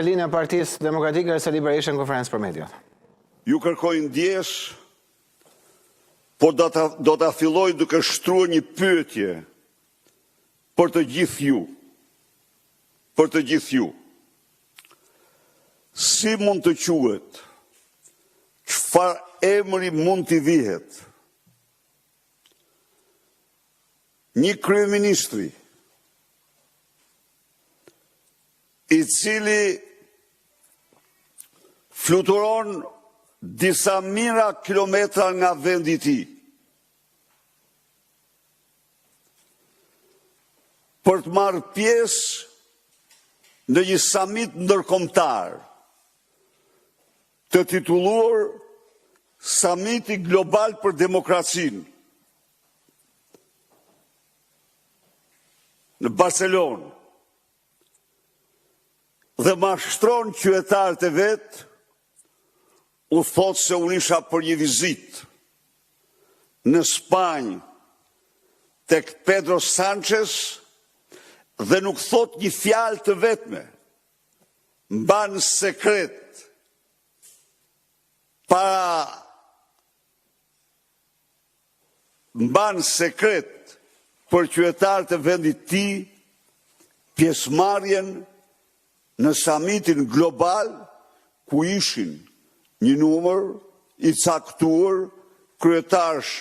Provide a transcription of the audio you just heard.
linë e Partisë Demokratike Sali Berisha në konferencë për mediat. Ju kërkoj ndjesh, por do ta filloj duke shtruar një pyetje për të gjithë ju. Për të gjithë ju. Si mund të quhet? Çfarë emri mund t'i vihet? Një kryeministri i cili fluturon disa mijëra kilometra nga vendi i tij për të marrë pjesë në një samit ndërkombëtar të titulluar Samiti Global për Demokracinë në Barcelonë, dhe mashtron qytetarët e vet, u thot se unë isha për një vizitë në Spanjë tek Pedro Sánchez dhe nuk thot një fjalë të vetme, mban sekret për qytetarët e vendit të tij pjesëmarrjen në samitin global ku ishin një numër i caktuar kryetarësh